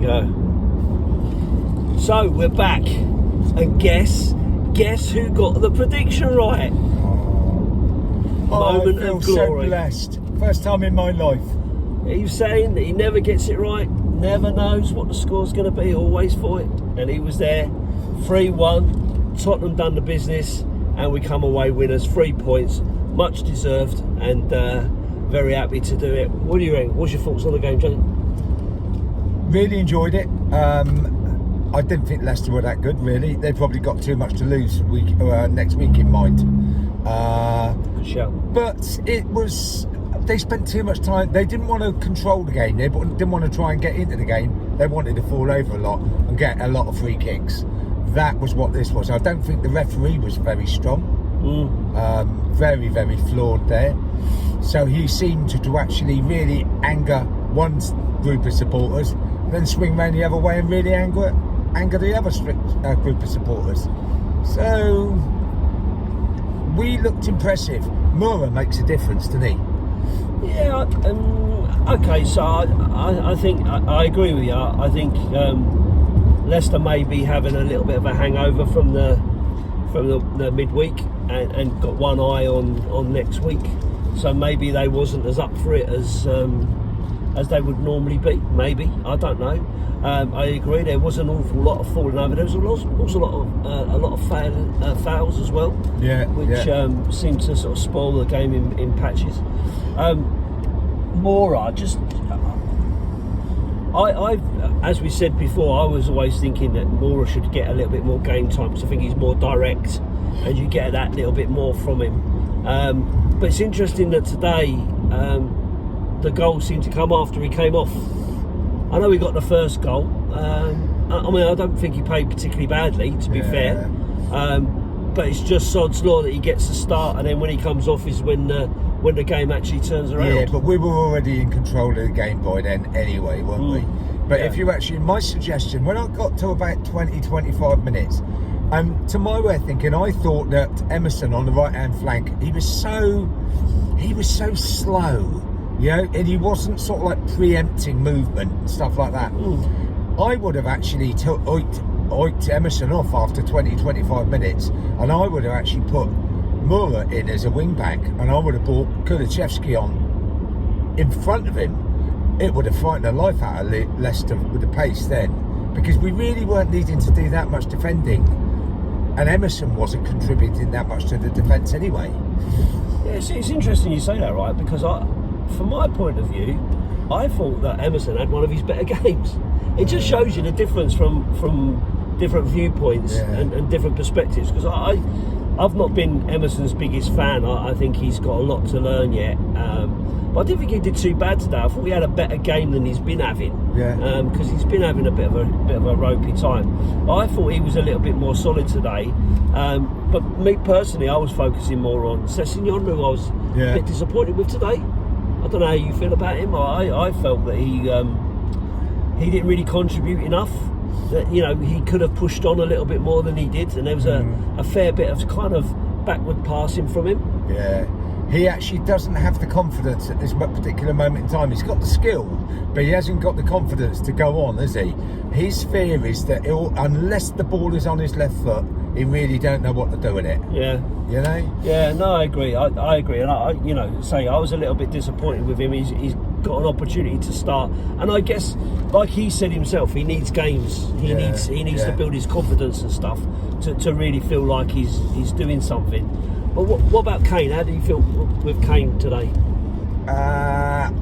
Go. So we're back, and guess who got the prediction right? Moment I feel of glory. so blessed. First time in my life. He was saying that he never gets it right, never knows what the score's going to be, always for it. And he was there. 3-1. Tottenham done the business, and we come away winners. 3 points, much deserved, and very happy to do it. What do you think? What's your thoughts on the game, Jane? Really enjoyed it. I didn't think Leicester were that good, really. They probably got too much to lose next week in mind. Good shout. But it was... They spent too much time. They didn't want to control the game. They didn't want to try and get into the game. They wanted to fall over a lot and get a lot of free kicks. That was what this was. I don't think the referee was very strong. Very, very flawed there. So he seemed to actually really anger one group of supporters, then swing round the other way and really anger the other group of supporters. So we looked impressive. Mura makes a difference, doesn't he? Yeah, okay, so I think I agree with you. I think Leicester may be having a little bit of a hangover from the midweek and got one eye on next week. So maybe they wasn't as up for it as they would normally be. Maybe, I don't know. I agree. There was an awful lot of falling over. There was also a lot of fouls as well. Yeah, which seemed to sort of spoil the game in patches. Mora, just I as we said before, I was always thinking that Mora should get a little bit more game time, because I think he's more direct, and you get that little bit more from him. But it's interesting that today the goal seemed to come after he came off. I know he got the first goal. I mean, I don't think he played particularly badly, to be fair. But it's just sod's law that he gets the start, and then when he comes off is when the game actually turns around. Yeah, but we were already in control of the game by then anyway, weren't we? But if you actually, my suggestion, when I got to about 20-25 minutes, to my way of thinking, I thought that Emerson on the right-hand flank, he was so slow. You know, and he wasn't sort of like preempting movement and stuff like that. I would have actually oiked Emerson off after 20-25 minutes, and I would have actually put Mura in as a wing back, and I would have brought Kulichevsky on in front of him. It would have frightened the life out of Leicester with the pace then, because we really weren't needing to do that much defending, and Emerson wasn't contributing that much to the defence anyway. Yeah, it's interesting you say that, right? Because from my point of view, I thought that Emerson had one of his better games. It just shows you the difference from different viewpoints and different perspectives. Because I've not been Emerson's biggest fan. I think he's got a lot to learn yet. But I didn't think he did too bad today. I thought he had a better game than he's been having. Because he's been having a bit of a ropey time. I thought he was a little bit more solid today. But me personally, I was focusing more on Sessègnon, who I was a bit disappointed with today. I don't know how you feel about him. I felt that he didn't really contribute enough. That, you know, he could have pushed on a little bit more than he did, and there was a fair bit of kind of backward passing from him. Yeah, he actually doesn't have the confidence at this particular moment in time. He's got the skill, but he hasn't got the confidence to go on, has he? His fear is that unless the ball is on his left foot, he really don't know what to do with it. Yeah. You know? Yeah, no, I agree. I agree. And I was a little bit disappointed with him. He's got an opportunity to start. And I guess, like he said himself, he needs games. He needs to build his confidence and stuff to really feel like he's doing something. But what about Kane? How do you feel with Kane today? I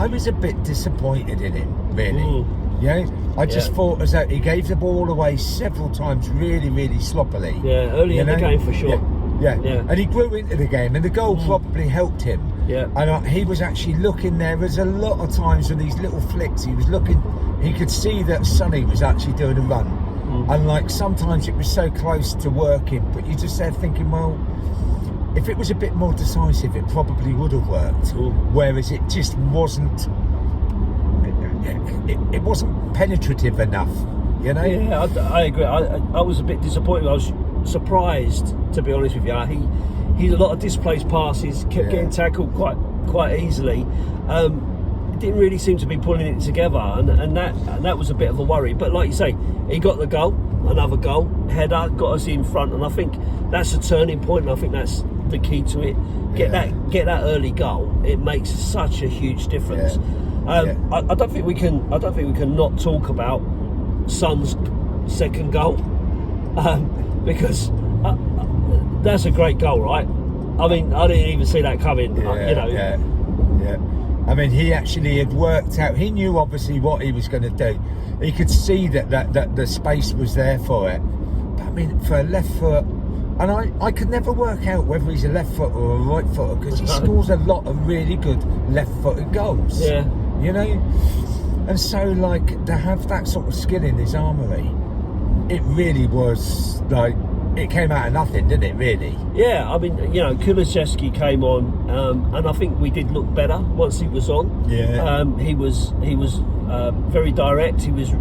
was a bit disappointed in him, really. Yeah, I just thought as though he gave the ball away several times really, really sloppily. Yeah, early in the game for sure. Yeah. And he grew into the game, and the goal probably helped him. Yeah. And he was actually looking there. There's a lot of times with these little flicks, he was looking, he could see that Sonny was actually doing a run. And like sometimes it was so close to working, but you just there thinking, well, if it was a bit more decisive, it probably would have worked. Whereas it just wasn't. It wasn't penetrative enough, you know. Yeah, I agree. I was a bit disappointed. I was surprised, to be honest with you. He's a lot of displaced passes, kept getting tackled quite easily. didn't really seem to be pulling it together, and that was a bit of a worry. But like you say, he got the goal, another goal, header, got us in front, and I think that's a turning point, and I think that's the key to it. Get that early goal. It makes such a huge difference. I don't think we can not talk about Son's second goal, because that's a great goal, right? I mean, I didn't even see that coming. I mean, he actually had worked out. He knew obviously what he was going to do. He could see that the space was there for it. But I mean, for a left foot, and I could never work out whether he's a left footer or a right footer, because he scores a lot of really good left-footed goals. Yeah, you know. And so, like, to have that sort of skill in his armoury, it really was like. It came out of nothing, didn't it, really? Yeah, I mean, you know, Kulusevski came on, and I think we did look better once he was on. Yeah. He was very direct. He was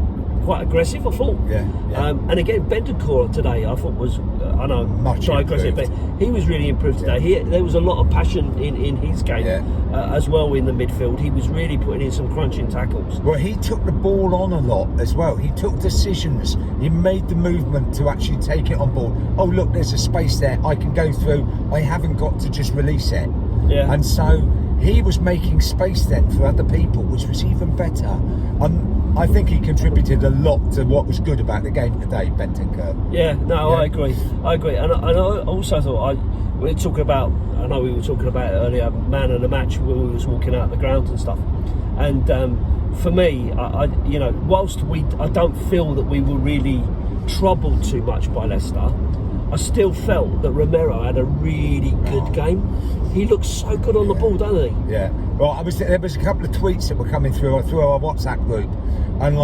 quite aggressive, I thought. And again, Bentancur today, I thought was, I know, much aggressive, but he was really improved today. There was a lot of passion in his game as well in the midfield. He was really putting in some crunching tackles. Well, he took the ball on a lot as well. He took decisions. He made the movement to actually take it on board. Oh, look, there's a space there. I can go through. I haven't got to just release it. Yeah. And so he was making space then for other people, which was even better. And I think he contributed a lot to what was good about the game today, Bentancur. Yeah, no, I agree. And I also thought, we were talking about it earlier, man of the match when we was walking out the ground and stuff. And for me, I whilst I don't feel that we were really troubled too much by Leicester, I still felt that Romero had a really good game. He looks so good on the ball, doesn't he? Yeah. Well, there was a couple of tweets that were coming through our WhatsApp group, and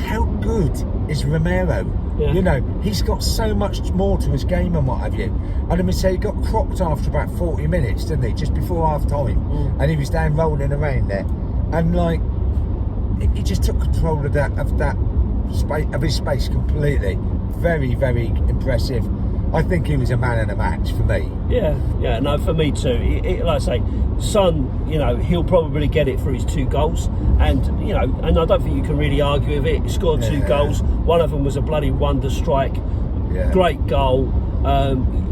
how good is Romero? Yeah. You know, he's got so much more to his game and what have you. And I mean, say he got cropped after about 40 minutes, didn't he? Just before half time, and he was down rolling around there, and like he just took control of his space completely. Very, very impressive. I think he was a man of the match for me. Yeah, no, for me too. Like I say, Son, you know, he'll probably get it for his 2 goals, and you know, and I don't think you can really argue with it. He scored 2 goals. One of them was a bloody wonder strike. Great goal.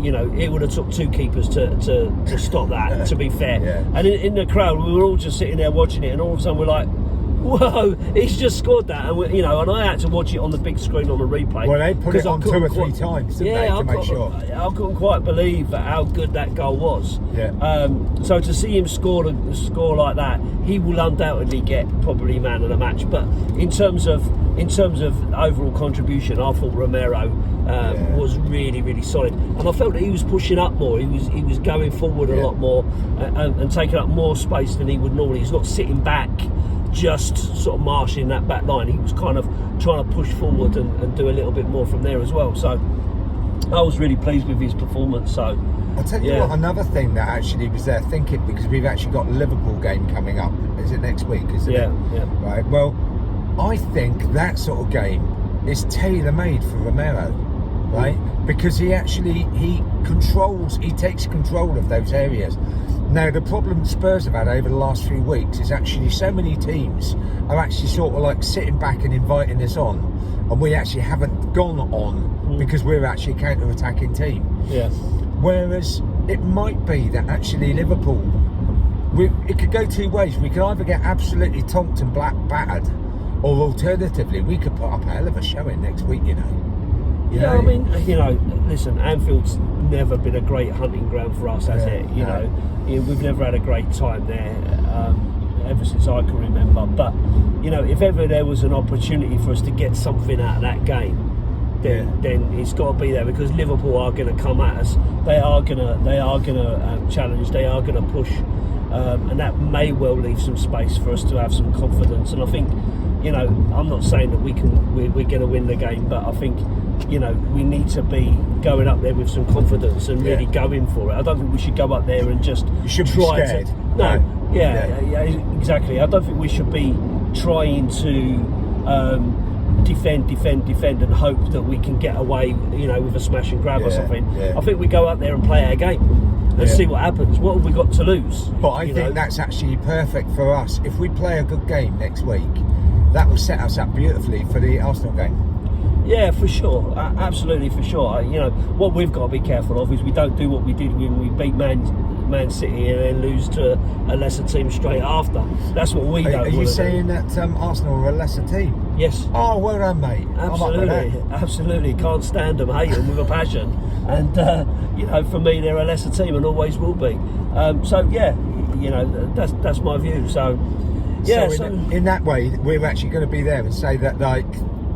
You know, it would have took 2 keepers to stop that. To be fair, and in the crowd, we were all just sitting there watching it, and all of a sudden we're like, whoa, he's just scored that, and and I had to watch it on the big screen on the replay. Well, they put it on 2 or 3 times, didn't they, to make sure. I couldn't quite believe how good that goal was. So to see him score like that, he will undoubtedly get probably man of the match. But in terms of overall contribution, I thought Romero was really, really solid, and I felt that he was pushing up more. He was going forward a lot more and taking up more space than he would normally. He's not sitting back, just sort of marshalling that back line. He was kind of trying to push forward and do a little bit more from there as well. So I was really pleased with his performance. So I'll tell you what, another thing that actually was there thinking, because we've actually got a Liverpool game coming up. Is it next week? Isn't it? Yeah. Right. Well, I think that sort of game is tailor-made for Romero, right? Because he takes control of those areas. Now, the problem Spurs have had over the last few weeks is actually so many teams are actually sort of like sitting back and inviting us on, and we actually haven't gone on because we're actually a counter-attacking team. Yeah. Whereas it might be that actually Liverpool, it could go 2 ways. We could either get absolutely tonked and battered, or alternatively, we could put up a hell of a showing next week, you know. I mean, you know, listen, Anfield's never been a great hunting ground for us, has it? You know, we've never had a great time there ever since I can remember. But you know, if ever there was an opportunity for us to get something out of that game, then it's got to be there, because Liverpool are going to come at us. They are going to challenge. They are going to push, and that may well leave some space for us to have some confidence. And I think, you know, I'm not saying that we're going to win the game, but I think, you know, we need to be going up there with some confidence and really going for it. I don't think we should go up there and just try to. No, exactly. I don't think we should be trying to defend and hope that we can get away, you know, with a smash and grab or something. I think we go up there and play our game. and see what happens. What have we got to lose? But I think that's actually perfect for us. If we play a good game next week, that will set us up beautifully for the Arsenal game. Yeah, for sure, absolutely for sure. What we've got to be careful of is we don't do what we did when we beat Man City and then lose to a lesser team straight after. That's what we don't want to do. Are you saying that Arsenal are a lesser team? Yes. Oh, well done, mate. Absolutely. Can't stand them, hate them with a passion. And for me, they're a lesser team and always will be. That's my view. So in that way, we're actually going to be there and say that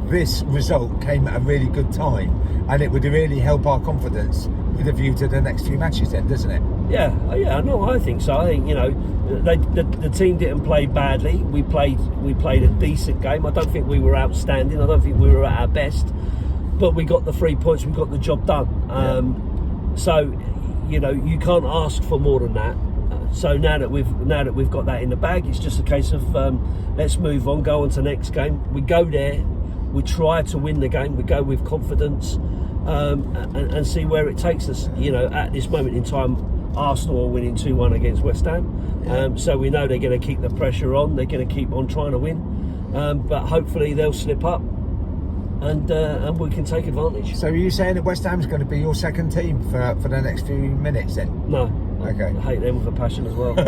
this result came at a really good time, and it would really help our confidence with a view to the next few matches, then, doesn't it? Yeah. No, I think so. I think the team didn't play badly. We played a decent game. I don't think we were outstanding. I don't think we were at our best, but we got the 3 points. We got the job done. So you can't ask for more than that. So now that we've got that in the bag, it's just a case of let's move on, go on to the next game. We go there, we try to win the game, we go with confidence, and see where it takes us. At this moment in time, Arsenal are winning 2-1 against West Ham, so we know they're going to keep the pressure on. They're going to keep on trying to win, but hopefully they'll slip up, and we can take advantage. So are you saying that West Ham's going to be your second team for the next few minutes then? No. Okay. I hate them with a passion as well.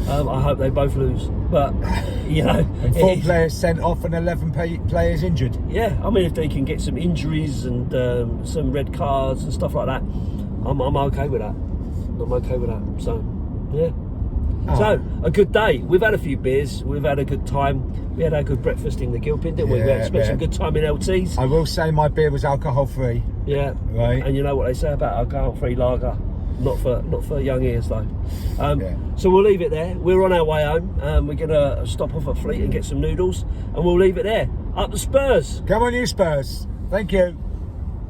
I hope they both lose, but and 4 players sent off and 11 players injured. Yeah, I mean, if they can get some injuries and some red cards and stuff like that, I'm okay with that. I'm okay with that. So, yeah. Oh. So, a good day. We've had a few beers. We've had a good time. We had a good breakfast in the Gilpin, didn't we? We had spent some good time in LT's. I will say my beer was alcohol-free. Yeah. Right. And you know what they say about alcohol-free lager? Not for young ears though. So we'll leave it there. We're on our way home. We're going to stop off at Fleet and get some noodles, and we'll leave it there. Up the Spurs. Come on, you Spurs. Thank you.